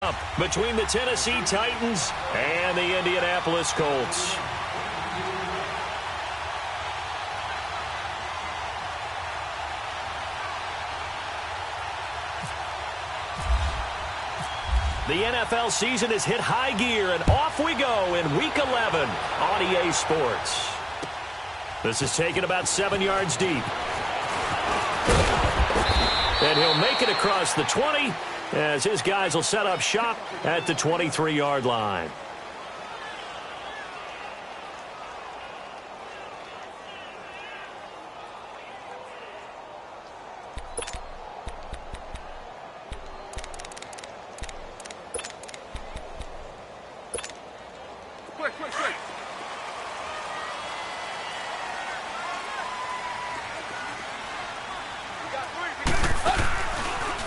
matchup between the Tennessee Titans and the Indianapolis Colts. The NFL season has hit high gear, and off we go in Week 11 on EA Sports. This is taken about 7 yards deep. And he'll make it across the 20 as his guys will set up shop at the 23-yard line.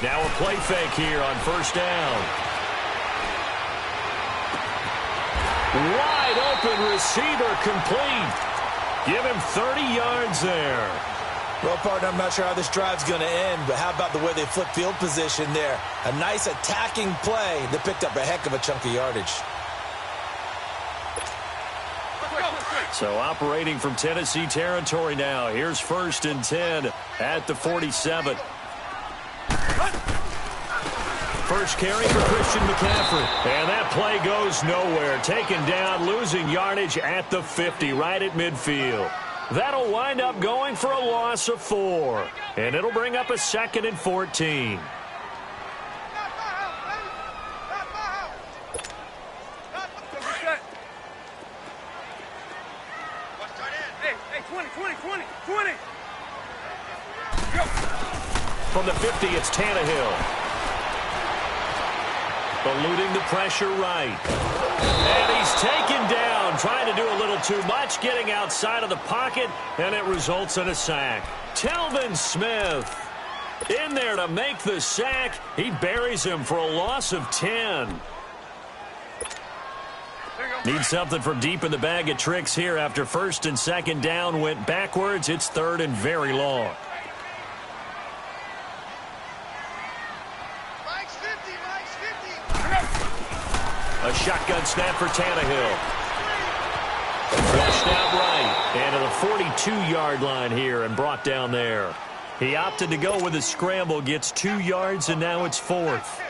Now a play fake here on first down. Wide open receiver complete. Give him 30 yards there. Well, partner, I'm not sure how this drive's going to end, but how about the way they flip field position there? A nice attacking play that picked up a heck of a chunk of yardage. So operating from Tennessee territory now. Here's 1st and 10 at the 47. First carry for Christian McCaffrey. And that play goes nowhere. Taken down, losing yardage at the 50, right at midfield. That'll wind up going for a loss of 4. And it'll bring up a 2nd and 14. From the 50, it's Tannehill. Eluding the pressure right. And he's taken down, trying to do a little too much, getting outside of the pocket, and it results in a sack. Telvin Smith in there to make the sack. He buries him for a loss of 10. Need something from deep in the bag of tricks here after 1st and 2nd down went backwards. It's 3rd and very long. A shotgun snap for Tannehill. Flushed out right. And to the 42-yard line here and brought down there. He opted to go with a scramble, gets 2 yards, and now it's 4th.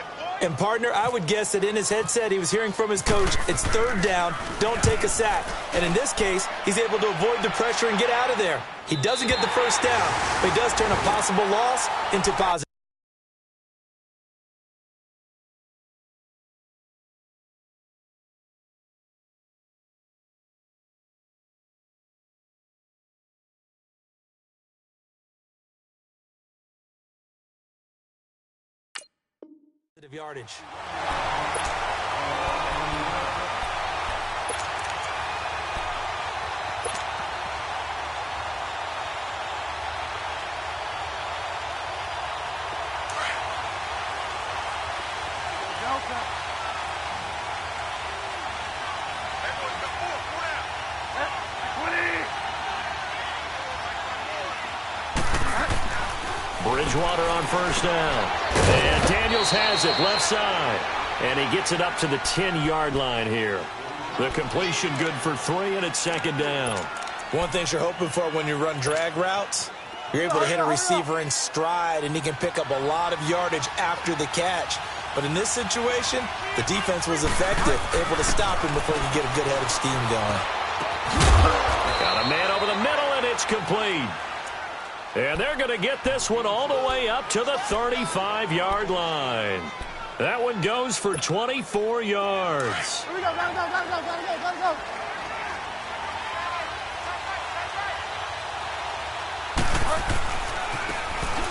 And, partner, I would guess that in his headset he was hearing from his coach, it's 3rd down, don't take a sack. And in this case, he's able to avoid the pressure and get out of there. He doesn't get the 1st down, but he does turn a possible loss into positive. Yardage. Bridgewater on 1st down. And Daniels has it left side. And he gets it up to the 10-yard line here. The completion good for 3, and it's 2nd down. One thing you're hoping for when you run drag routes, you're able to hit a receiver in stride, and he can pick up a lot of yardage after the catch. But in this situation, the defense was effective, able to stop him before he could get a good head of steam going. Got a man over the middle, and it's complete. And they're going to get this one all the way up to the 35-yard line. That one goes for 24 yards. Here we go, go.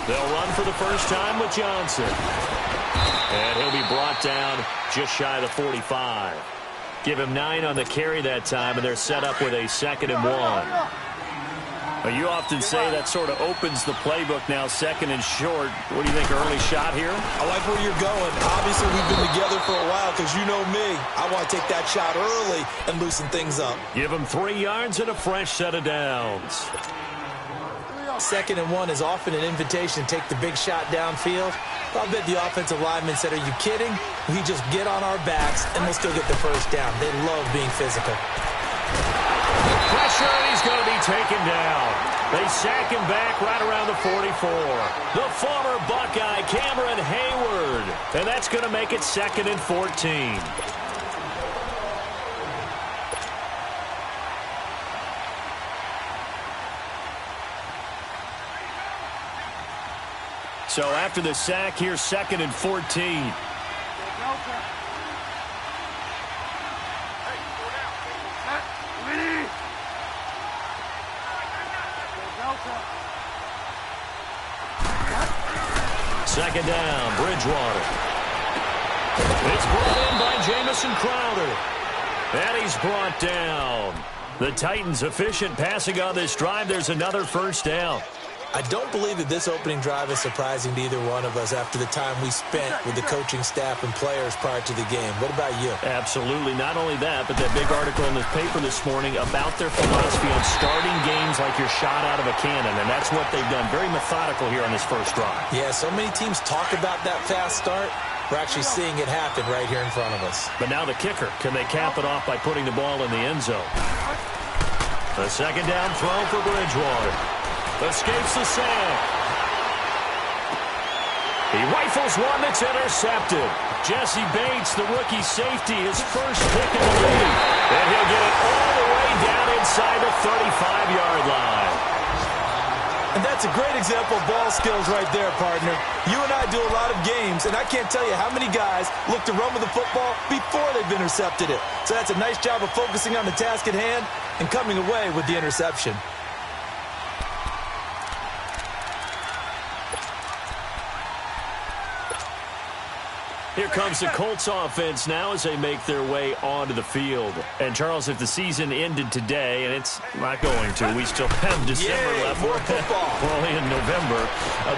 They'll run for the first time with Johnson. And he'll be brought down just shy of the 45. Give him 9 on the carry that time, and they're set up with a 2nd and 1. You often say that sort of opens the playbook now, 2nd and short. What do you think, early shot here? I like where you're going. Obviously, we've been together for a while because you know me. I want to take that shot early and loosen things up. Give him 3 yards and a fresh set of downs. 2nd and 1 is often an invitation to take the big shot downfield. I'll bet the offensive lineman said, "Are you kidding? We just get on our backs and we'll still get the first down." They love being physical. Pressure, and he's going to be taken down. They sack him back right around the 44. The former Buckeye, Cameron Hayward. And that's going to make it 2nd and 14. So after the sack, here's 2nd and 14. Second down, Bridgewater. It's brought in by Jamison Crowder. And he's brought down. The Titans efficient passing on this drive. There's another first down. I don't believe that this opening drive is surprising to either one of us after the time we spent with the coaching staff and players prior to the game. What about you? Absolutely. Not only that, but that big article in the paper this morning about their philosophy on starting games like you're shot out of a cannon, and that's what they've done. Very methodical here on this first drive. Yeah, so many teams talk about that fast start. We're actually seeing it happen right here in front of us. But now the kicker. Can they cap it off by putting the ball in the end zone? The second down throw for Bridgewater. Escapes the sack. He rifles one that's intercepted. Jesse Bates, the rookie safety, his first pick in the league. And he'll get it all the way down inside the 35-yard line. And that's a great example of ball skills right there, partner. You and I do a lot of games, and I can't tell you how many guys look to run with the football before they've intercepted it. So that's a nice job of focusing on the task at hand and coming away with the interception. Here comes the Colts offense now as they make their way onto the field. And, Charles, if the season ended today, and it's not going to, we still have December left. More football. We're only in November.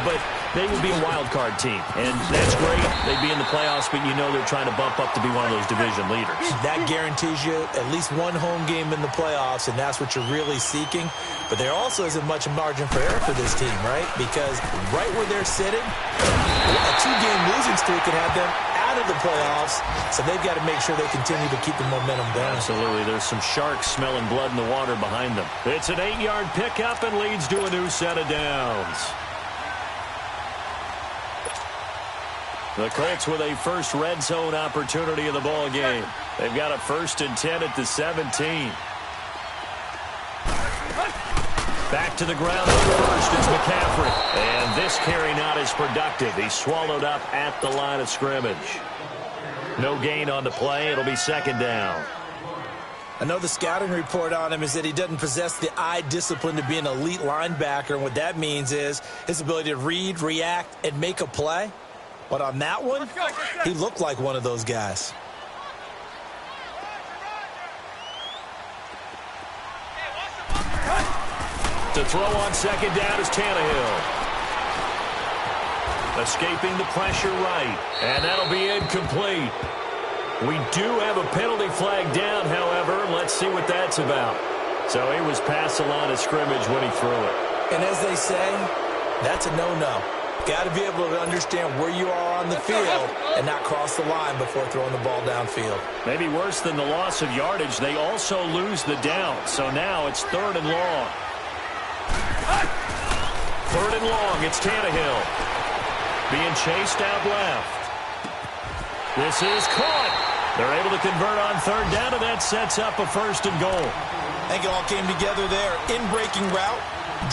But they would be a wild card team. And that's great. They'd be in the playoffs, but you know they're trying to bump up to be one of those division leaders. That guarantees you at least one home game in the playoffs, and that's what you're really seeking. But there also isn't much margin for error for this team, right? Because right where they're sitting, a 2-game losing streak could have them out of the playoffs, so they've got to make sure they continue to keep the momentum going. Absolutely. There's some sharks smelling blood in the water behind them. It's an 8-yard pickup and leads to a new set of downs. The Colts with a first red zone opportunity in the ball game. They've got a 1st and 10 at the 17. Back to the ground first is McCaffrey. And this carry not as productive. He's swallowed up at the line of scrimmage. No gain on the play. It'll be 2nd down. I know the scouting report on him is that he doesn't possess the eye discipline to be an elite linebacker. And what that means is his ability to read, react, and make a play. But on that one, he looked like one of those guys. To throw on 2nd down is Tannehill. Escaping the pressure right. And that'll be incomplete. We do have a penalty flag down, however. Let's see what that's about. So he was past the line of scrimmage when he threw it. And as they say, that's a no-no. Got to be able to understand where you are on the field and not cross the line before throwing the ball downfield. Maybe worse than the loss of yardage, they also lose the down. So now it's 3rd and long. 3rd and long, it's Tannehill. Being chased out left. This is caught. They're able to convert on 3rd down, and that sets up a 1st and goal. I think it all came together there. In-breaking route,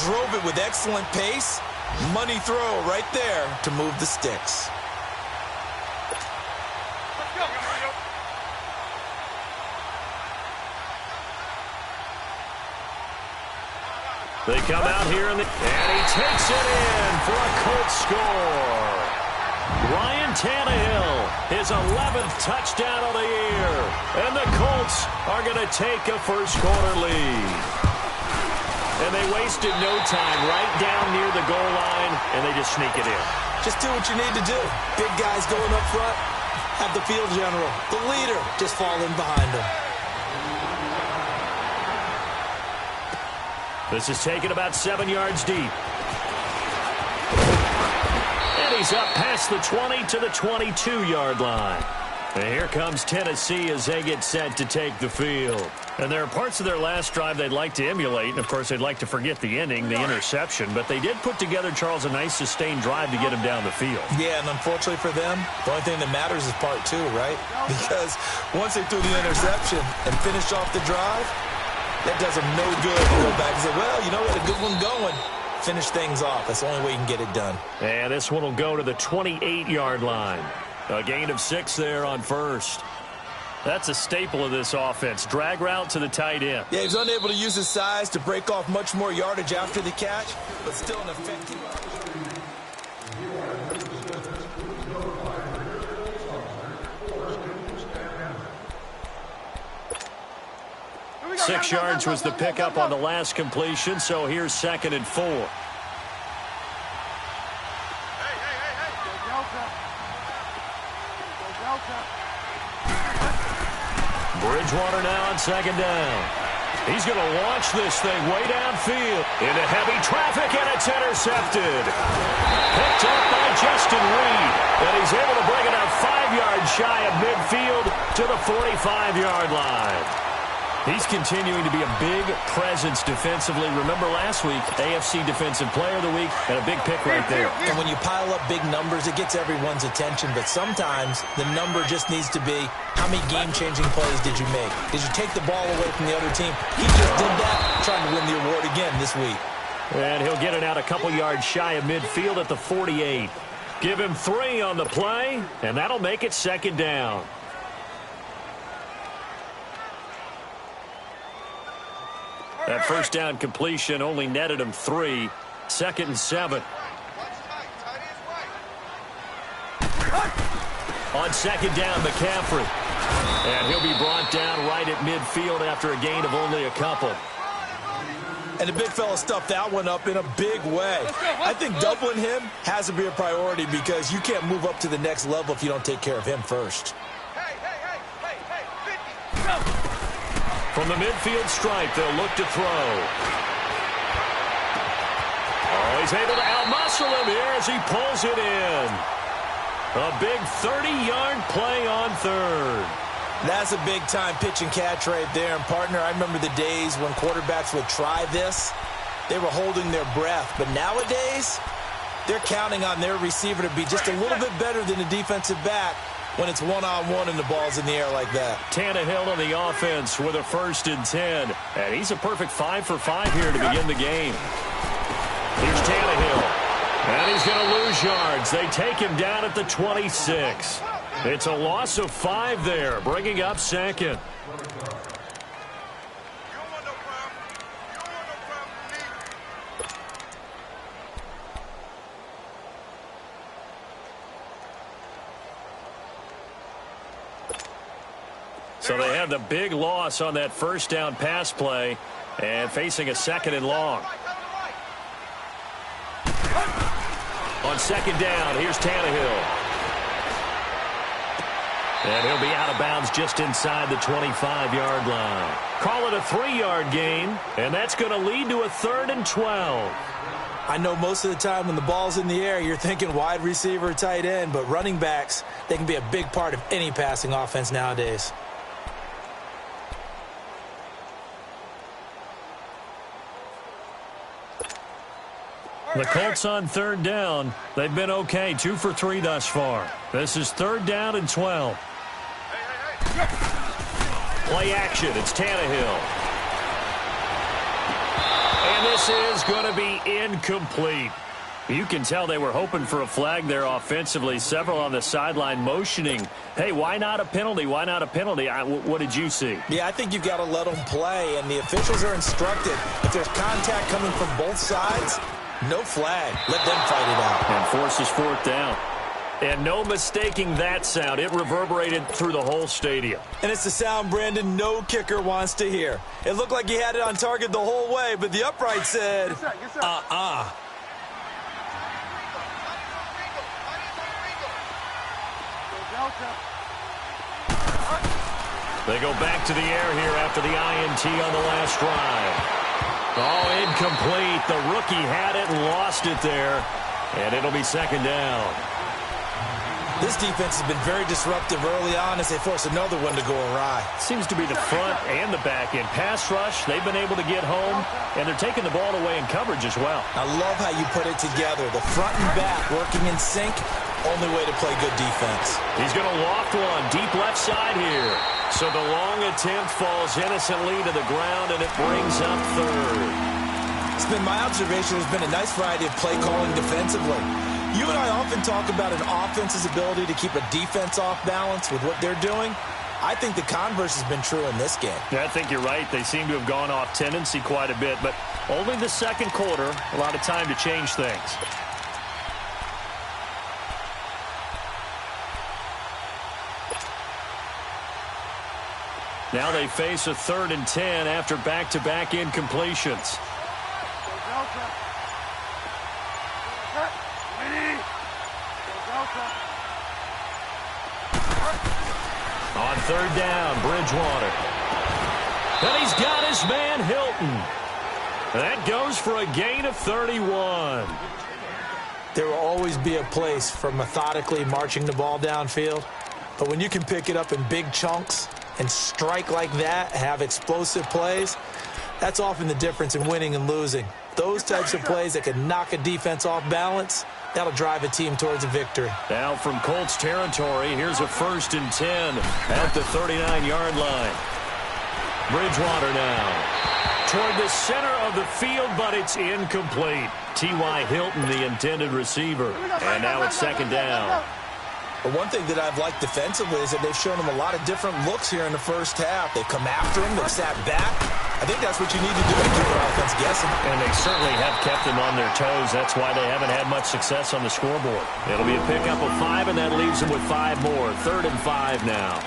drove it with excellent pace. Money throw right there to move the sticks. They come out here, and he takes it in for a Colts score. Ryan Tannehill, his 11th touchdown of the year. And the Colts are going to take a first-quarter lead. And they wasted no time right down near the goal line, and they just sneak it in. Just do what you need to do. Big guys going up front, have the field general, the leader, just fall in behind them. This is taken about 7 yards deep. he's up past the 20 to the 22-yard line. And here comes Tennessee as they get set to take the field. And there are parts of their last drive they'd like to emulate. And, of course, they'd like to forget the ending, the interception. But they did put together, Charles, a nice sustained drive to get him down the field. Yeah, and unfortunately for them, the only thing that matters is part two, right? Because once they threw the interception and finished off the drive, that does them no good to go back and say, well, you know, we had a good one going. Finish things off. That's the only way you can get it done. And this one will go to the 28-yard line. A gain of 6 there on first. That's a staple of this offense. Drag route to the tight end. Yeah, he's unable to use his size to break off much more yardage after the catch, but still an effective. 6 yards was the pickup on the last completion, so here's 2nd and 4. Bridgewater now on 2nd down. He's going to launch this thing way downfield into heavy traffic, and it's intercepted. Picked up by Justin Reed, and he's able to bring it out 5 yards shy of midfield to the 45-yard line. He's continuing to be a big presence defensively. Remember last week, AFC Defensive Player of the Week, and a big pick right there. And when you pile up big numbers, it gets everyone's attention. But sometimes the number just needs to be, how many game-changing plays did you make? Did you take the ball away from the other team? He just did that, trying to win the award again this week. And he'll get it out a couple yards shy of midfield at the 48. Give him 3 on the play, and that'll make it 2nd down. That first down completion only netted him 3. 2nd and 7. On 2nd down, McCaffrey. And he'll be brought down right at midfield after a gain of only a couple. And the big fella stuffed that one up in a big way. I think doubling him has to be a priority because you can't move up to the next level if you don't take care of him first. From the midfield stripe, they'll look to throw. Oh, he's able to outmuscle him here as he pulls it in. A big 30-yard play on 3rd. That's a big-time pitch and catch right there. And, partner, I remember the days when quarterbacks would try this. They were holding their breath. But nowadays, they're counting on their receiver to be just a little bit better than the defensive back when it's one-on-one and the ball's in the air like that. Tannehill on the offense with a 1st and 10. And he's a perfect 5 for 5 here to begin the game. Here's Tannehill. And he's going to lose yards. They take him down at the 26. It's a loss of 5 there, bringing up 2nd. So they have the big loss on that first down pass play and facing a 2nd and long. On 2nd down, here's Tannehill. And he'll be out of bounds just inside the 25-yard line. Call it a 3-yard gain, and that's going to lead to a 3rd and 12. I know most of the time when the ball's in the air, you're thinking wide receiver, tight end, but running backs, they can be a big part of any passing offense nowadays. The Colts on 3rd down. They've been okay, 2 for 3 thus far. This is 3rd down and 12. Play action. It's Tannehill. And this is going to be incomplete. You can tell they were hoping for a flag there offensively. Several on the sideline motioning. Hey, why not a penalty? Why not a penalty? What did you see? Yeah, I think you've got to let them play, and the officials are instructed. If there's contact coming from both sides, no flag. Let them fight it out. And forces 4th down. And no mistaking that sound. It reverberated through the whole stadium. And it's the sound Brandon no kicker wants to hear. It looked like he had it on target the whole way, but the upright said, They go back to the air here after the INT on the last drive. Oh, incomplete. The rookie had it and lost it there. And it'll be 2nd down. This defense has been very disruptive early on as they force another one to go awry. Seems to be the front and the back end. Pass rush, they've been able to get home, and they're taking the ball away in coverage as well. I love how you put it together. The front and back working in sync, only way to play good defense. He's going to loft one deep left side here. So the long attempt falls innocently to the ground, and it brings up third. It's been my observation there's been a nice variety of play calling defensively. You and I often talk about an offense's ability to keep a defense off balance with what they're doing. I think the converse has been true in this game. Yeah, I think you're right. They seem to have gone off tendency quite a bit, but only the second quarter, a lot of time to change things. Now they face a 3rd and 10 after back-to-back incompletions. On 3rd down, Bridgewater. And he's got his man, Hilton. That goes for a gain of 31. There will always be a place for methodically marching the ball downfield. But when you can pick it up in big chunks and strike like that, have explosive plays, that's often the difference in winning and losing. Those types of plays that can knock a defense off balance, that'll drive a team towards a victory. Now from Colts territory, here's a 1st and 10 at the 39-yard line. Bridgewater now toward the center of the field, but it's incomplete. T.Y. Hilton, the intended receiver. And now it's 2nd down. But one thing that I've liked defensively is that they've shown them a lot of different looks here in the first half. They've come after him. They've sat back. I think that's what you need to do to keep your offense guessing. And they certainly have kept them on their toes. That's why they haven't had much success on the scoreboard. It'll be a pickup of 5, and that leaves them with 5 more. 3rd and 5 now.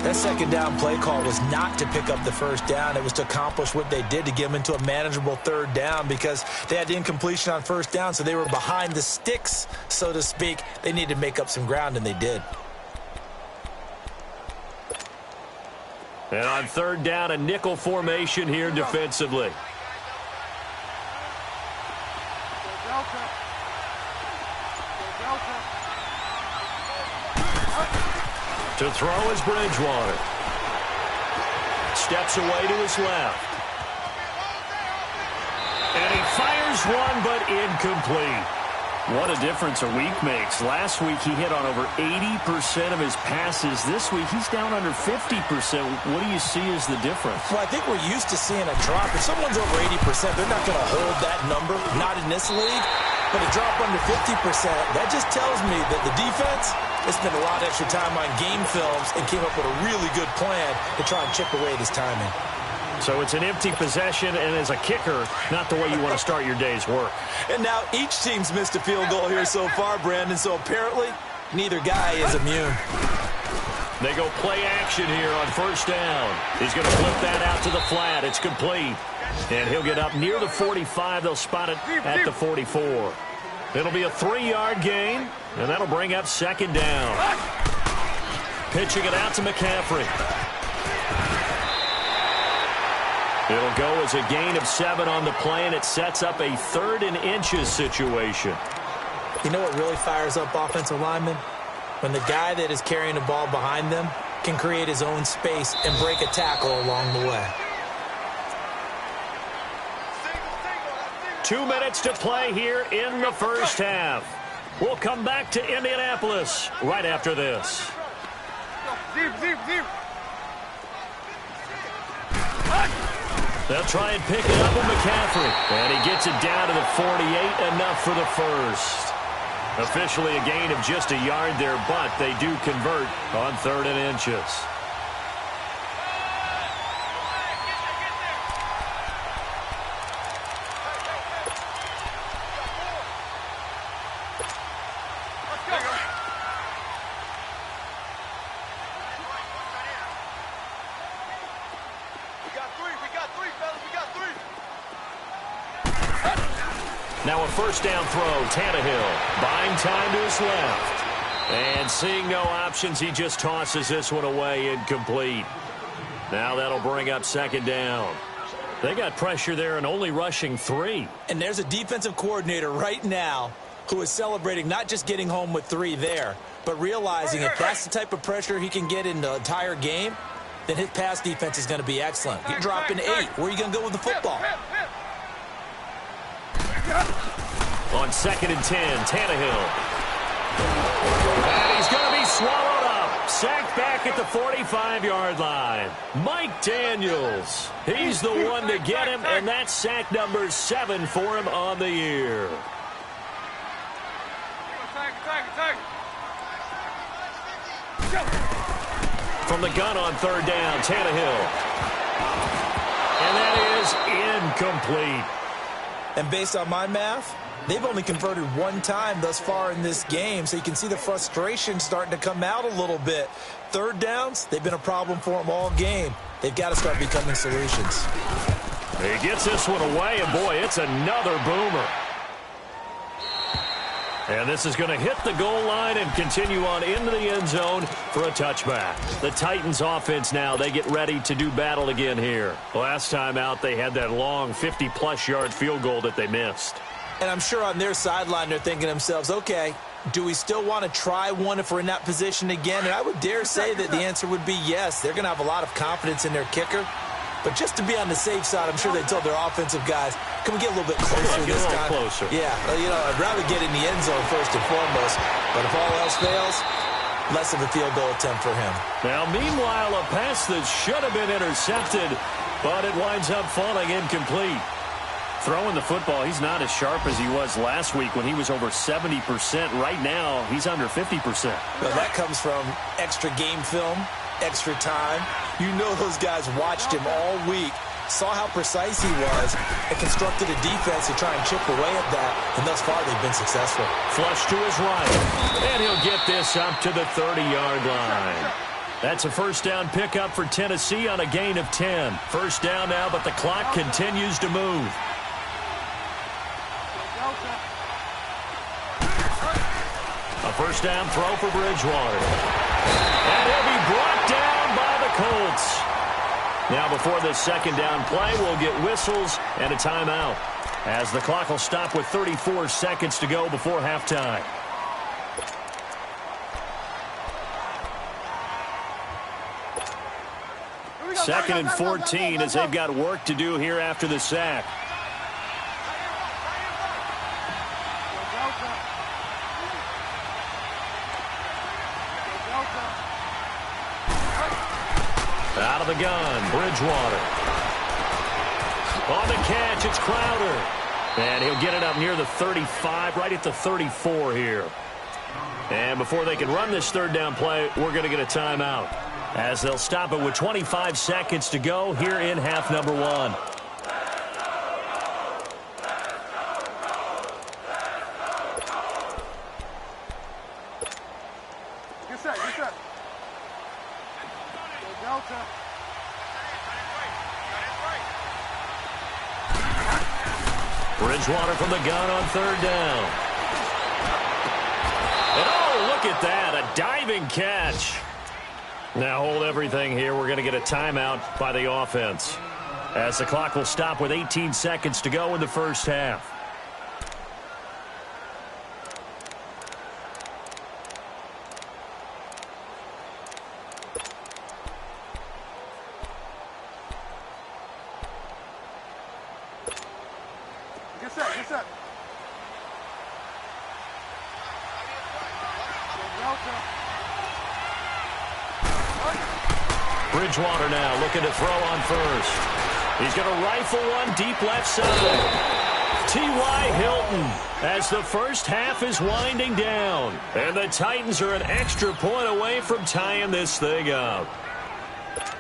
That 2nd down play call was not to pick up the 1st down. It was to accomplish what they did, to get them into a manageable 3rd down, because they had the incompletion on 1st down, so they were behind the sticks, so to speak. They needed to make up some ground, and they did. And on 3rd down, a nickel formation here defensively. To throw is Bridgewater. Steps away to his left. And he fires one, but incomplete. What a difference a week makes. Last week he hit on over 80% of his passes. This week he's down under 50%. What do you see as the difference? Well, I think we're used to seeing a drop. If someone's over 80%, they're not going to hold that number, not in this league. But a drop under 50%, that just tells me that the defense has spent a lot of extra time on game films and came up with a really good plan to try and chip away at his timing. So it's an empty possession, and as a kicker, not the way you want to start your day's work. And now each team's missed a field goal here so far, Brandon, so apparently neither guy is immune. They go play action here on 1st down. He's going to flip that out to the flat. It's complete. And he'll get up near the 45. They'll spot it at the 44. It'll be a 3-yard gain, and that'll bring up 2nd down. Pitching it out to McCaffrey. It'll go as a gain of 7 on the play, and it sets up a 3rd and inches situation. You know what really fires up offensive linemen? When the guy that is carrying the ball behind them can create his own space and break a tackle along the way. 2 minutes to play here in the first half. We'll come back to Indianapolis right after this. They'll try and pick it up with McCaffrey. And he gets it down to the 48, enough for the first. Officially a gain of just a yard there, but they do convert on 3rd and inches. Now a 1st down throw, Tannehill buying time to his left. And seeing no options, he just tosses this one away, incomplete. Now that'll bring up 2nd down. They got pressure there and only rushing 3. And there's a defensive coordinator right now who is celebrating not just getting home with 3 there, but but realizing if that's the type of pressure he can get in the entire game, then his pass defense is going to be excellent. You're dropping 8. Where are you going to go with the football? On 2nd and 10, Tannehill. And he's going to be swallowed up. Sacked back at the 45-yard line. Mike Daniels. He's the one to get him, and that's sack number 7 for him on the year. From the gun on 3rd down, Tannehill. And that is incomplete. And based on my math, they've only converted 1 time thus far in this game, so you can see the frustration starting to come out a little bit. 3rd downs, they've been a problem for them all game. They've got to start becoming solutions. He gets this one away, and boy, it's another boomer. And this is going to hit the goal line and continue on into the end zone for a touchback. The Titans offense now, they get ready to do battle again here. Last time out, they had that long 50-plus yard field goal that they missed. And I'm sure on their sideline, they're thinking to themselves, okay, do we still want to try one if we're in that position again? And I would dare say that the answer would be yes. They're going to have a lot of confidence in their kicker. But just to be on the safe side, I'm sure they told their offensive guys, can we get a little bit closer this time? Closer. Yeah, you know, I'd rather get in the end zone first and foremost. But if all else fails, less of a field goal attempt for him. Now, meanwhile, a pass that should have been intercepted, but it winds up falling incomplete. Throwing the football, he's not as sharp as he was last week when he was over 70%. Right now, he's under 50%. Well, that comes from extra game film, extra time. You know those guys watched him all week, saw how precise he was, and constructed a defense to try and chip away at that, and thus far they've been successful. Flush to his right, and he'll get this up to the 30-yard line. That's a 1st down pickup for Tennessee on a gain of 10. 1st down now, but the clock continues to move. A 1st down throw for Bridgewater. And he'll be brought down by the Colts. Now before this 2nd down play, we'll get whistles and a timeout, as the clock will stop with 34 seconds to go before halftime. Second and 14 as they've got work to do here after the sack. Out of the gun, Bridgewater. On the catch, it's Crowder. And he'll get it up near the 35, right at the 34 here. And before they can run this 3rd down play, we're going to get a timeout, as they'll stop it with 25 seconds to go here in half number 1. Get set, get set. Delta. Bridgewater from the gun on 3rd down. And oh, look at that, a diving catch. Now hold everything here. We're going to get a timeout by the offense, as the clock will stop with 18 seconds to go in the 1st half. Get set, get set. Delta. Bridgewater now looking to throw on 1st. He's going to rifle one deep left side. T.Y. Hilton, as the 1st half is winding down. And the Titans are an extra point away from tying this thing up.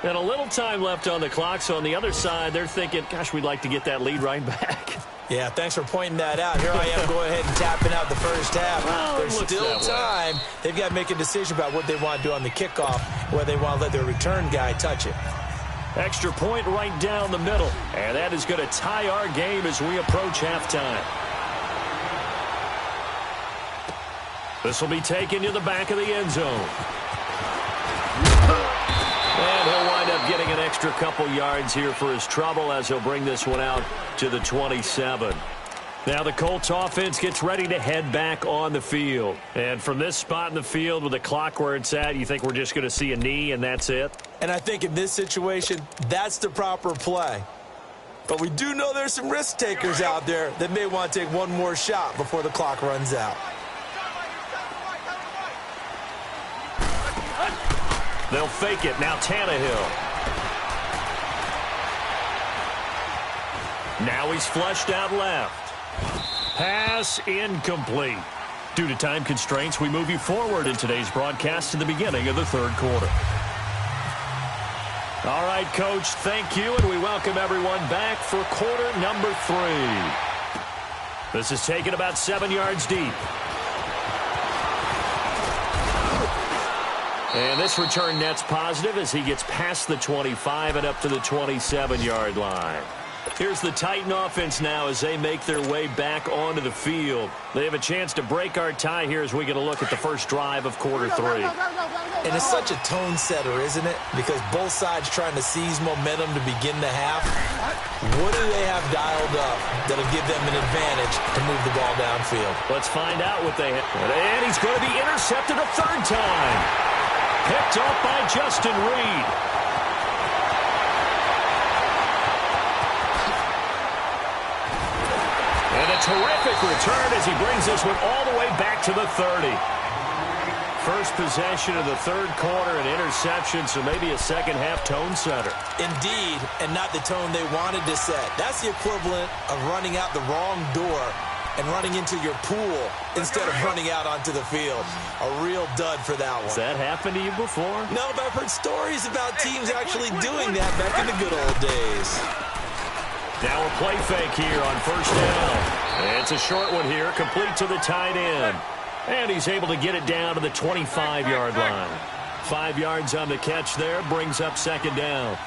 And a little time left on the clock, so on the other side, they're thinking, gosh, we'd like to get that lead right back. Yeah, thanks for pointing that out. Here I am going ahead and tapping out the 1st half. Well, there's still time. They've got to make a decision about what they want to do on the kickoff, whether they want to let their return guy touch it. Extra point right down the middle. And that is going to tie our game as we approach halftime. This will be taken to the back of the end zone. And he'll wind up getting an extra couple yards here for his trouble, as he'll bring this one out to the 27. Now the Colts offense gets ready to head back on the field. And from this spot in the field with the clock where it's at, you think we're just going to see a knee and that's it? And I think in this situation, that's the proper play. But we do know there's some risk takers out there that may want to take one more shot before the clock runs out. They'll fake it. Now Tannehill. Now he's flushed out left. Pass incomplete. Due to time constraints, we move you forward in today's broadcast to the beginning of the third quarter. All right, Coach, thank you, and we welcome everyone back for quarter number 3. This is taken about 7 yards deep. And this return net's positive as he gets past the 25 and up to the 27-yard line. Here's the Titan offense now as they make their way back onto the field. They have a chance to break our tie here as we get a look at the first drive of quarter 3. And it's such a tone setter, isn't it? Because both sides trying to seize momentum to begin the half. What do they have dialed up that'll give them an advantage to move the ball downfield? Let's find out what they have. And he's going to be intercepted a third time. Picked up by Justin Reed. And a terrific return as he brings this one all the way back to the 30. First possession of the third quarter, an interception, so maybe a second-half tone setter. Indeed, and not the tone they wanted to set. That's the equivalent of running out the wrong door and running into your pool instead of running out onto the field. A real dud for that one. Has that happened to you before? No, but I've heard stories about teams actually doing that back in the good old days. Now a play fake here on first down. It's a short one here, complete to the tight end. And he's able to get it down to the 25-yard line. 5 yards on the catch there, brings up second down.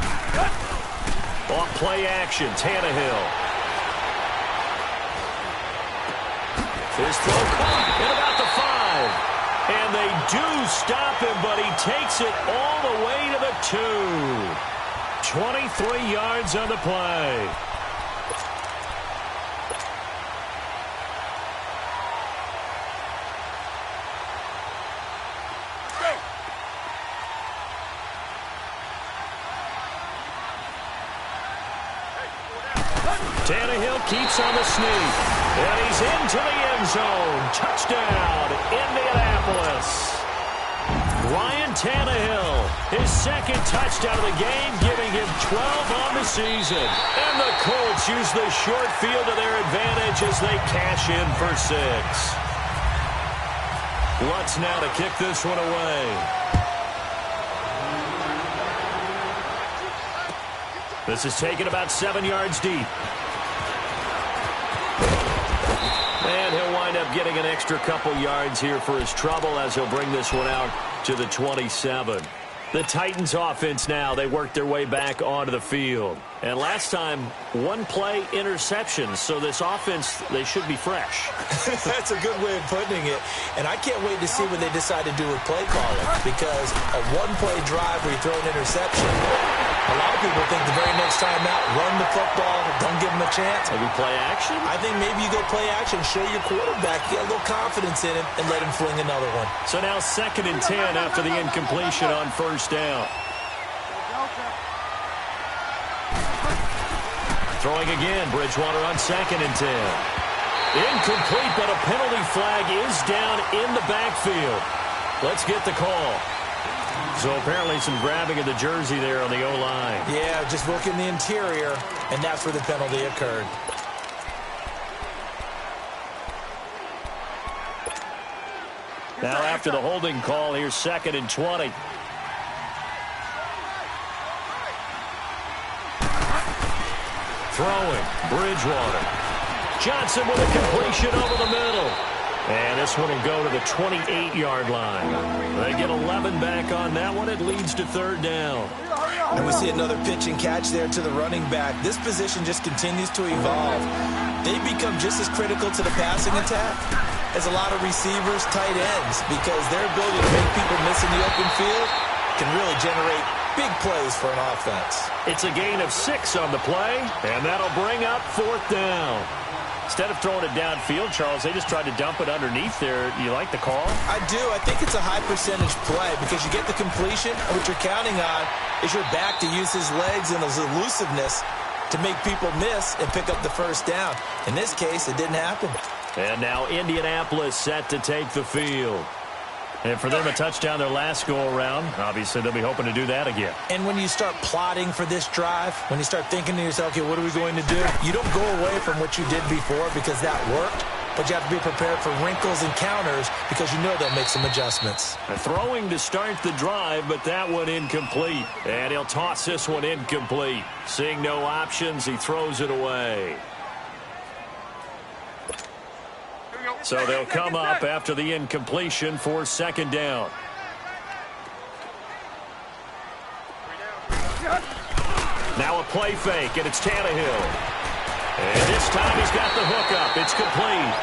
Off play action, Tannehill. His throw caught at about the 5. And they do stop him, but he takes it all the way to the 2. 23 yards on the play. Tannehill keeps on the sneak. And he's into the end zone. Touchdown, Indianapolis. Ryan Tannehill, his second touchdown of the game, giving him 12 on the season. And the Colts use the short field to their advantage as they cash in for 6. Lutz now to kick this one away. This is taken about 7 yards deep. And he'll wind up getting an extra couple yards here for his trouble as he'll bring this one out to the 27. The Titans offense now, they work their way back onto the field. And last time, one play interception. So this offense, they should be fresh. That's a good way of putting it. And I can't wait to see what they decide to do with play calling. Because a one-play drive where you throw an interception, a lot of people think the very next time out, run the football, don't give them a chance. Maybe play action? I think maybe you go play action, show your quarterback, get a little confidence in him, and let him fling another one. So now 2nd and 10 after the incompletion on first down. Throwing again, Bridgewater on 2nd and 10. Incomplete, but a penalty flag is down in the backfield. Let's get the call. So apparently some grabbing of the jersey there on the O-line. Yeah, just working the interior, and that's where the penalty occurred. Now after the holding call, here's 2nd and 20. Throwing, Bridgewater. Johnson with a completion over the middle. And this one will go to the 28-yard line. They get 11 back on that one. It leads to 3rd down. And we see another pitch and catch there to the running back. This position just continues to evolve. They become just as critical to the passing attack as a lot of receivers, tight ends, because their ability to make people miss in the open field can really generate big plays for an offense. It's a gain of 6 on the play, and that'll bring up 4th down. Instead of throwing it downfield, Charles, they just tried to dump it underneath there. You like the call? I do. I think it's a high percentage play because you get the completion, and what you're counting on is your back to use his legs and his elusiveness to make people miss and pick up the first down. In this case, it didn't happen. And now Indianapolis set to take the field. And for them, a touchdown their last go-around. Obviously, they'll be hoping to do that again. And when you start plotting for this drive, when you start thinking to yourself, okay, what are we going to do? You don't go away from what you did before because that worked, but you have to be prepared for wrinkles and counters because you know they'll make some adjustments. Throwing to start the drive, but that one incomplete. And he'll toss this one incomplete. Seeing no options, he throws it away. So they'll come up after the incompletion for second down. Now a play fake, and it's Tannehill. And this time he's got the hook up. It's complete.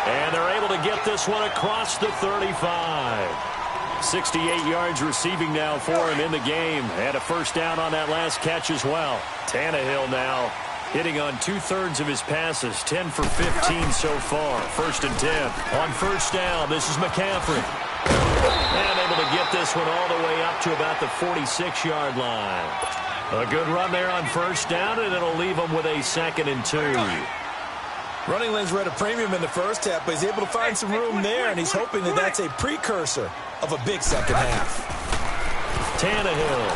And they're able to get this one across the 35. 68 yards receiving now for him in the game. And a first down on that last catch as well. Tannehill now hitting on 2/3 of his passes, 10 for 15 so far. 1st and 10. On first down, this is McCaffrey. And able to get this one all the way up to about the 46-yard line. A good run there on first down, and it'll leave him with a 2nd and 2. Running lanes were at a premium in the first half, but he's able to find some room there, and he's hoping that that's a precursor of a big second half. Tannehill.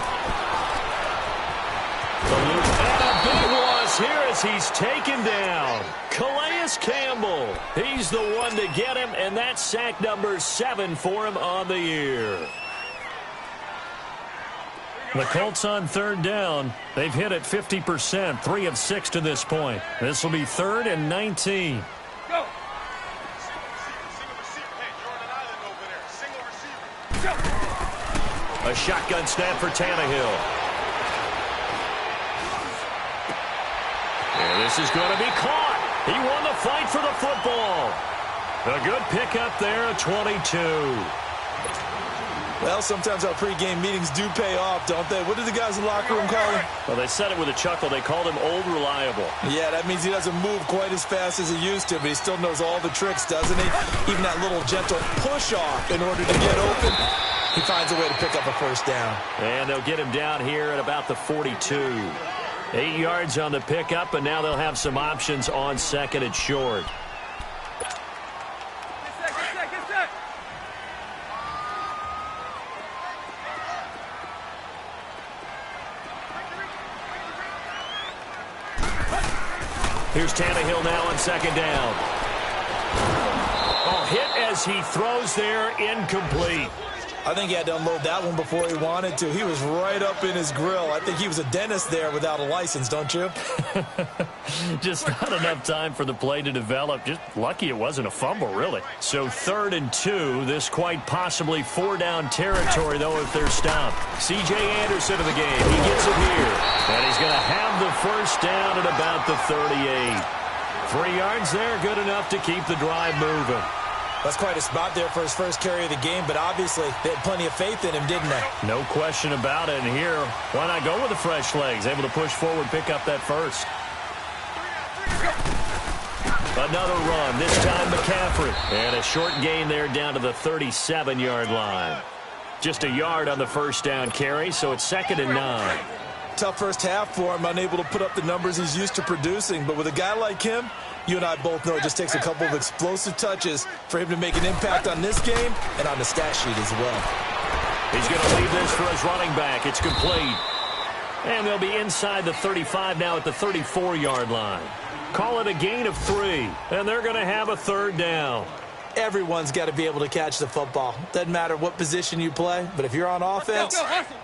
And a big loss here as he's taken down. Calais Campbell. He's the one to get him, and that's sack number 7 for him on the year. The Colts on third down. They've hit it 50%, 3 of 6 to this point. This will be 3rd and 19. Go. A shotgun snap for Tannehill. And this is going to be caught. He won the fight for the football. A good pickup there at 22. Well, sometimes our pregame meetings do pay off, don't they? What did the guys in the locker room call him? Well, they said it with a chuckle. They called him Old Reliable. Yeah, that means he doesn't move quite as fast as he used to, but he still knows all the tricks, doesn't he? Even that little gentle push-off in order to get open. He finds a way to pick up a first down. And they'll get him down here at about the 42. 8 yards on the pickup, and now they'll have some options on 2nd and short. Get set. Here's Tannehill now on 2nd down. Oh, hit as he throws there, incomplete. I think he had to unload that one before he wanted to. He was right up in his grill. I think he was a dentist there without a license, don't you? Just not enough time for the play to develop. Just lucky it wasn't a fumble, really. So 3rd and 2. This quite possibly 4-down territory, though, if they're stopped. C.J. Anderson of the game. He gets it here. And he's going to have the first down at about the 38. 3 yards there, good enough to keep the drive moving. That's quite a spot there for his first carry of the game, but obviously they had plenty of faith in him, didn't they? No question about it. And here, why not go with the fresh legs? Able to push forward, pick up that first. Another run, this time McCaffrey. And a short gain there down to the 37-yard line. Just a yard on the first down carry, so it's 2nd and 9. Tough first half for him, unable to put up the numbers he's used to producing. But with a guy like him, you and I both know it just takes a couple of explosive touches for him to make an impact on this game and on the stat sheet as well. He's going to leave this for his running back. It's complete. And they'll be inside the 35 now at the 34-yard line. Call it a gain of 3, and they're going to have a 3rd down. Everyone's got to be able to catch the football. Doesn't matter what position you play, but if you're on offense,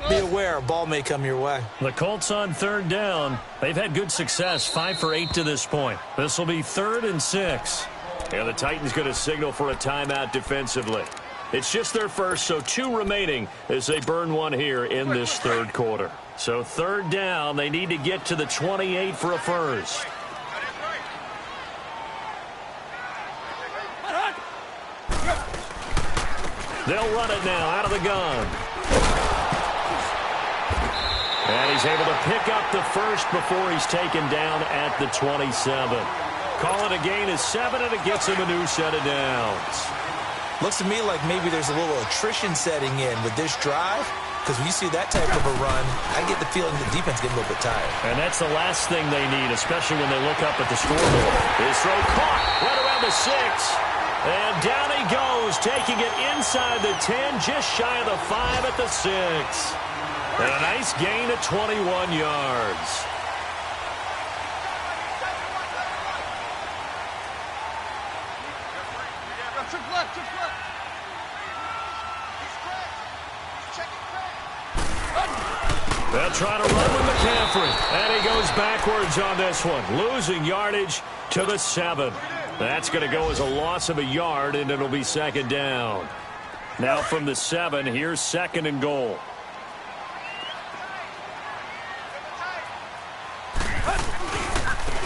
be aware a ball may come your way. The Colts on 3rd down. They've had good success, 5 for 8 to this point. This will be 3rd and 6. And the Titans going to signal for a timeout defensively. It's just their first, so 2 remaining as they burn one here in this 3rd quarter. So 3rd down, they need to get to the 28 for a first. They'll run it now out of the gun. And he's able to pick up the first before he's taken down at the 27. Call it a gain of 7, and it gets him a new set of downs. Looks to me like maybe there's a little attrition setting in with this drive, because when you see that type of a run, I get the feeling the defense getting a little bit tired. And that's the last thing they need, especially when they look up at the scoreboard. His throw caught right around the 6. And down he goes, taking it inside the 10, just shy of the 5 at the 6. And a nice gain of 21 yards. They'll try to run with McCaffrey. And he goes backwards on this one, losing yardage to the 7. That's going to go as a loss of a yard, and it'll be second down. Now from the 7, here's second and goal.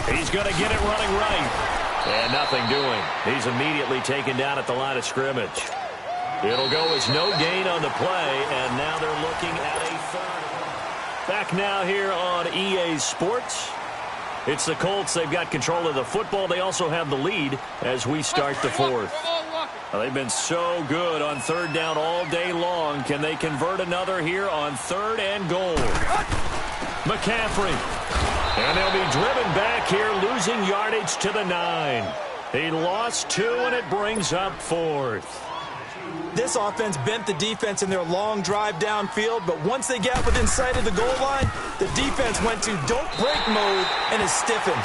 He's going to get it running right. And nothing doing. He's immediately taken down at the line of scrimmage. It'll go as no gain on the play, and now they're looking at a third. Back now here on EA Sports. It's the Colts. They've got control of the football. They also have the lead as we start the fourth. Well, they've been so good on third down all day long. Can they convert another here on third and goal? McCaffrey. And they'll be driven back here, losing yardage to the 9. He lost 2, and it brings up fourth. This offense bent the defense in their long drive downfield, but once they got within sight of the goal line, the defense went to don't break mode and is stiffened.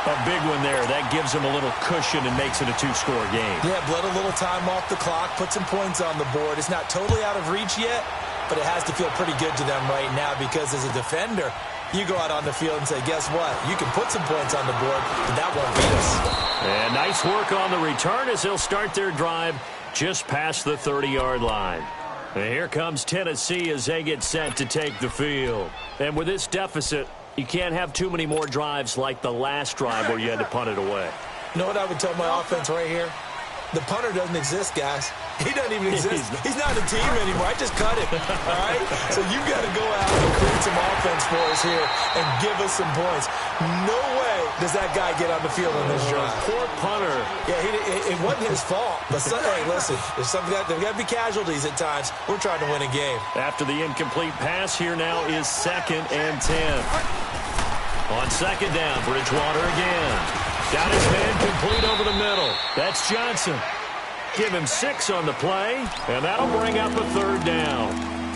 A big one there. That gives them a little cushion and makes it a 2-score game. Yeah, bled a little time off the clock, put some points on the board. It's not totally out of reach yet, but it has to feel pretty good to them right now because as a defender, you go out on the field and say, guess what? You can put some points on the board, but that won't beat us. And nice work on the return as they'll start their drive just past the 30-yard line. And here comes Tennessee as they get set to take the field. And with this deficit, you can't have too many more drives like the last drive where you had to punt it away. You know what I would tell my offense right here? The punter doesn't exist, guys. He doesn't even exist. He's not a team anymore. I just cut him. All right? So you've got to go out and create some offense for us here and give us some points. No way does that guy get on the field in this drive. Poor punter. Yeah, it wasn't his fault. But hey, listen, there's got to be casualties at times. We're trying to win a game. After the incomplete pass, here now is second and 10. On second down, Bridgewater again. Got his man complete over the middle. That's Johnson. Give him 6 on the play, and that'll bring up a third down.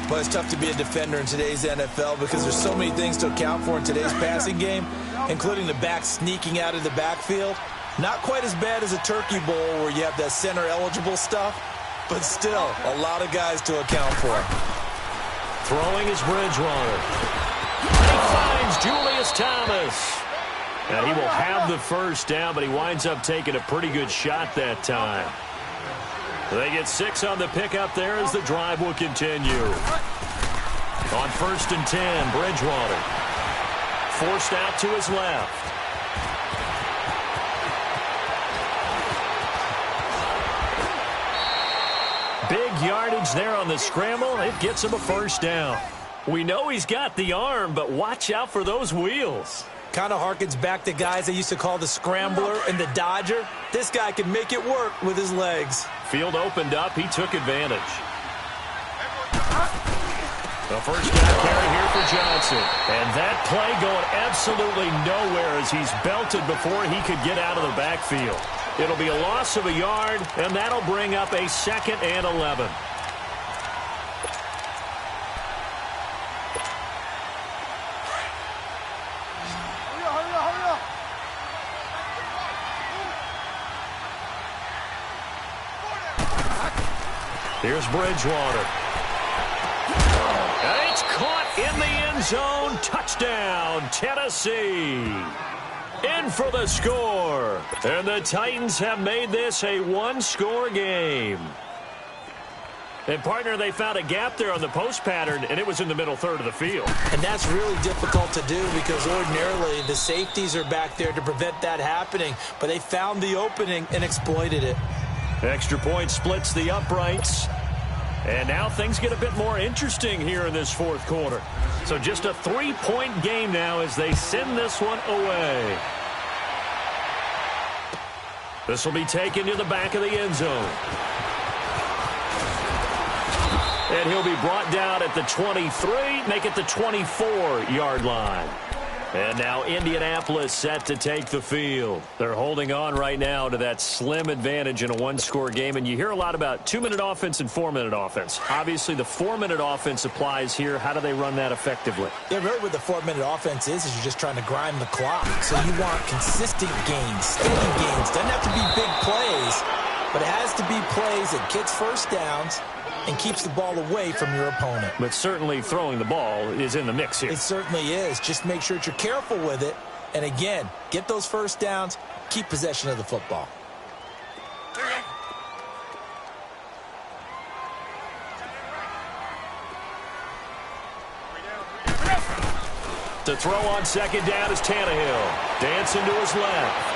Well, it's tough to be a defender in today's NFL because there's so many things to account for in today's passing game, including the back sneaking out of the backfield. Not quite as bad as a turkey bowl where you have that center-eligible stuff, but still a lot of guys to account for. Throwing is Bridgewater. And he finds Julius Thomas. And he will have the first down, but he winds up taking a pretty good shot that time. They get 6 on the pickup there as the drive will continue. On first and 10, Bridgewater. Forced out to his left. Big yardage there on the scramble. It gets him a first down. We know he's got the arm, but watch out for those wheels. Kind of harkens back to guys they used to call the scrambler and the dodger. This guy can make it work with his legs. Field opened up. He took advantage. The first down carry here for Johnson. And that play going absolutely nowhere as he's belted before he could get out of the backfield. It'll be a loss of a yard, and that'll bring up a second and 11. Here's Bridgewater. And it's caught in the end zone. Touchdown, Tennessee. In for the score. And the Titans have made this a one-score game. And, partner, they found a gap there on the post pattern, and it was in the middle third of the field. And that's really difficult to do because ordinarily the safeties are back there to prevent that happening. But they found the opening and exploited it. Extra point splits the uprights. And now things get a bit more interesting here in this fourth quarter. So just a 3-point game now as they send this one away. This will be taken to the back of the end zone. And he'll be brought down at the 23, make it the 24-yard line. And now Indianapolis set to take the field. They're holding on right now to that slim advantage in a one-score game. And you hear a lot about 2-minute offense and 4-minute offense. Obviously, the 4-minute offense applies here. How do they run that effectively? Yeah, really what the 4-minute offense is you're just trying to grind the clock. So you want consistent gains, steady gains. Doesn't have to be big plays, but it has to be plays that gets first downs and keeps the ball away from your opponent. But certainly throwing the ball is in the mix here. It certainly is. Just make sure that you're careful with it. And again, get those first downs, keep possession of the football. To throw on second down is Tannehill. Dancing to his left.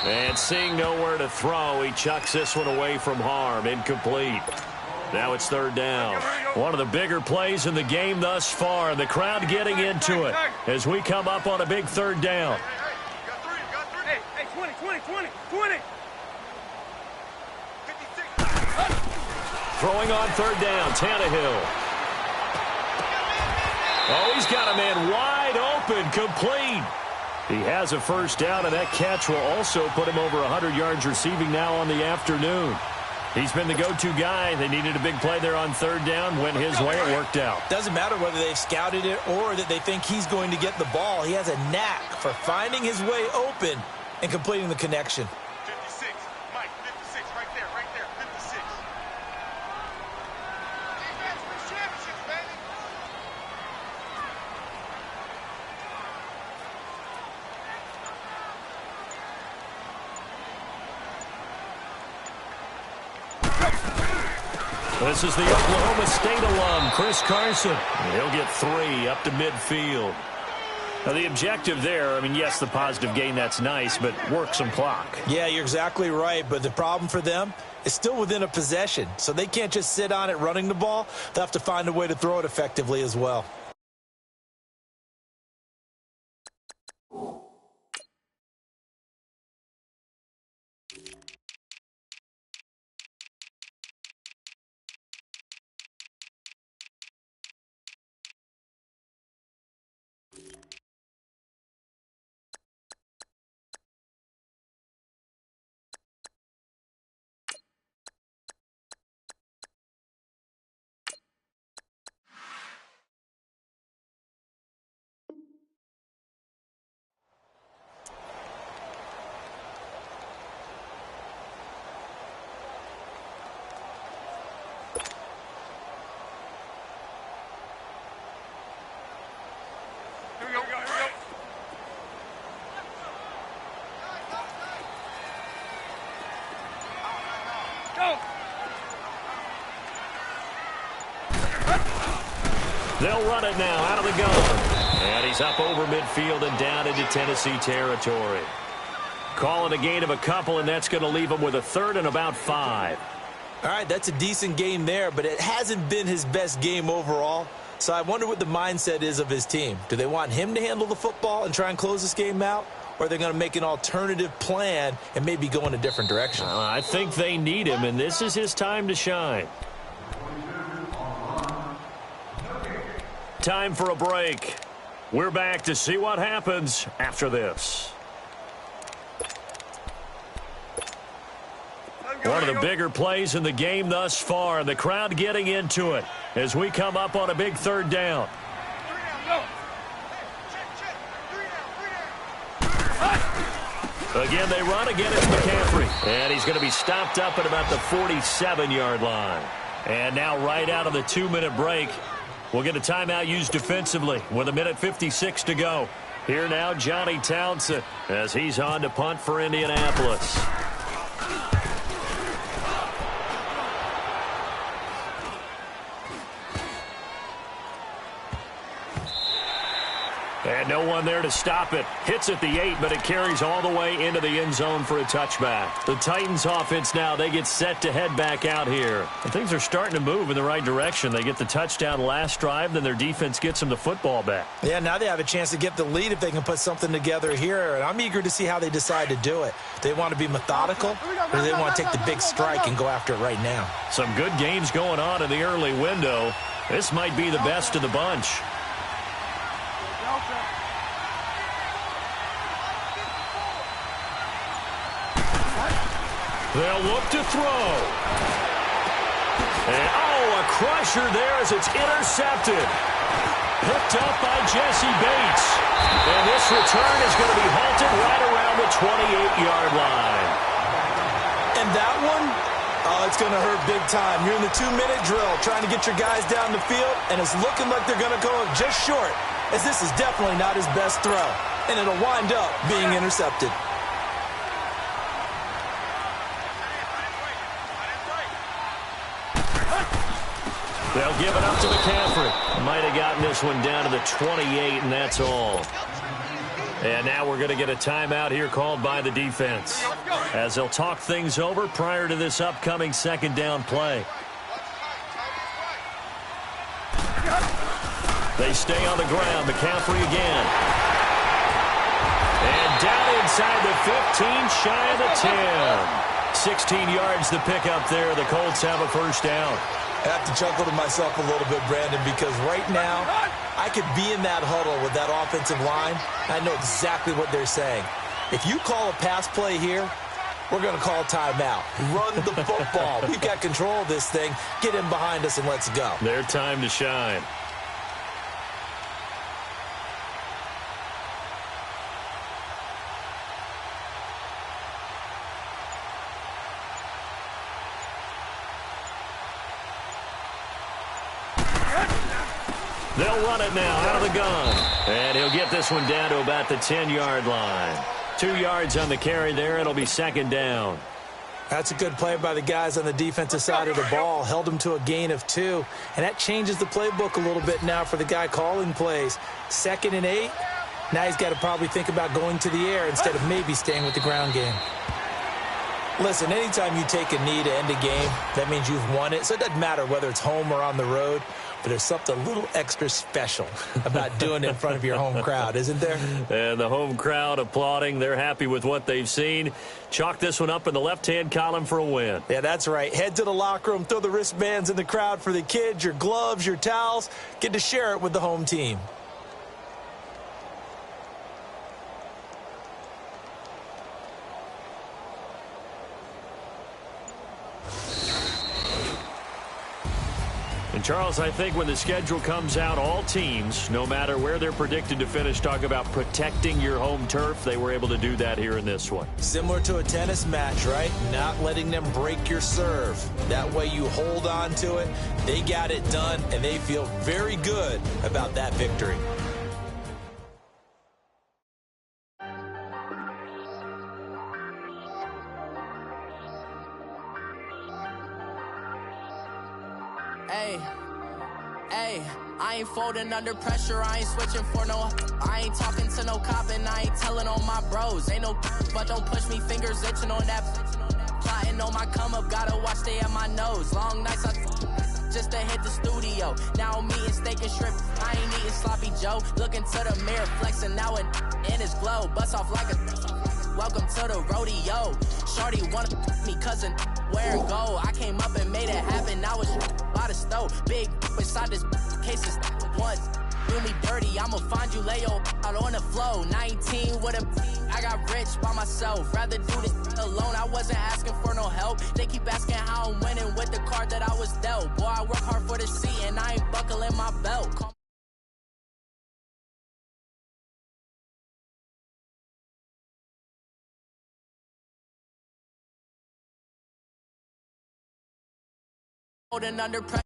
And seeing nowhere to throw, he chucks this one away from harm. Incomplete. Now it's third down. One of the bigger plays in the game thus far. The crowd getting into it as we come up on a big third down. Hey, 20. Throwing on third down, Tannehill. Oh, he's got a man wide open, complete. He has a first down, and that catch will also put him over 100 yards receiving now on the afternoon. He's been the go-to guy. They needed a big play there on third down. Went his way. It worked out. Doesn't matter whether they've scouted it or that they think he's going to get the ball. He has a knack for finding his way open and completing the connection. 56, Mike, 56, right there, 56. Defense for championships, baby. This is the Oklahoma State alum, Chris Carson. He'll get 3 up to midfield. Now, the objective there, I mean, yes, the positive gain, that's nice, but work some clock. Yeah, you're exactly right, but the problem for them is still within a possession, so they can't just sit on it running the ball. They'll have to find a way to throw it effectively as well. Here we go. Go. They'll run it now out of the gun. And he's up over midfield and down into Tennessee territory. Calling a gain of a couple, and that's going to leave him with a third and about 5. All right, that's a decent game there, but it hasn't been his best game overall. So I wonder what the mindset is of his team. Do they want him to handle the football and try and close this game out? Or are they going to make an alternative plan and maybe go in a different direction? I think they need him, and this is his time to shine. Time for a break. We're back to see what happens after this. One of the bigger plays in the game thus far. The crowd getting into it as we come up on a big third down. Again, they run. Again, it's McCaffrey. And he's going to be stopped up at about the 47-yard line. And now right out of the 2-minute break, we'll get a timeout used defensively with 1:56 to go. Here now, Johnny Townsend as he's on to punt for Indianapolis. And no one there to stop it. Hits at the 8, but it carries all the way into the end zone for a touchback. The Titans offense now, they get set to head back out here. And things are starting to move in the right direction. They get the touchdown last drive, then their defense gets them the football back. Yeah, now they have a chance to get the lead if they can put something together here. And I'm eager to see how they decide to do it. They want to be methodical, or they want to take the big strike and go after it right now. Some good games going on in the early window. This might be the best of the bunch. They'll look to throw. And, a crusher there as it's intercepted. Picked up by Jesse Bates. And this return is going to be halted right around the 28-yard line. And that one, it's going to hurt big time. You're in the 2-minute drill trying to get your guys down the field, and it's looking like they're going to go just short, as this is definitely not his best throw. And it'll wind up being intercepted. They'll give it up to McCaffrey. Might have gotten this one down to the 28, and that's all. And now we're going to get a timeout here called by the defense, as they'll talk things over prior to this upcoming second down play. They stay on the ground. McCaffrey again. And down inside the 15, shy of the 10. 16 yards to pick up there. The Colts have a first down. I have to chuckle to myself a little bit, Brandon, because right now I could be in that huddle with that offensive line. I know exactly what they're saying. If you call a pass play here, we're going to call timeout. Run the football. We've got control of this thing. Get in behind us and let's go. Their time to shine. They'll run it now out of the gun. And he'll get this one down to about the 10-yard line. 2 yards on the carry there. It'll be second down. That's a good play by the guys on the defensive side of the ball. Held them to a gain of 2. And that changes the playbook a little bit now for the guy calling plays. 2nd and 8. Now he's got to probably think about going to the air instead of maybe staying with the ground game. Listen, anytime you take a knee to end a game, that means you've won it. So it doesn't matter whether it's home or on the road. But there's something a little extra special about doing it in front of your home crowd, isn't there? And the home crowd applauding. They're happy with what they've seen. Chalk this one up in the left-hand column for a win. Yeah, that's right. Head to the locker room, throw the wristbands in the crowd for the kids, your gloves, your towels. Get to share it with the home team. And, Charles, I think when the schedule comes out, all teams, no matter where they're predicted to finish, talk about protecting your home turf. They were able to do that here in this one. Similar to a tennis match, right? Not letting them break your serve. That way you hold on to it. They got it done, and they feel very good about that victory. Hey, I ain't folding under pressure, I ain't switching for no. I ain't talking to no cop and I ain't telling on my bros. Ain't no but don't push me, fingers itching on that. Plotting on my come up, gotta watch stay at my nose. Long nights just to hit the studio. Now I'm eating steak and shrimp, I ain't eating sloppy Joe. Looking to the mirror, flexing now and in his glow. Bust off like a welcome to the rodeo. Shorty wanna me cousin, where and go. I came up and made it happen, I was by the stove. Big beside this cases once. Do me dirty, I'ma find you, lay your out on the flow. 19 with a I got rich by myself. Rather do this alone, I wasn't asking for no help. They keep asking how I'm winning with the card that I was dealt. Boy, I work hard for the seat and I ain't buckling my belt. Holding under pressure.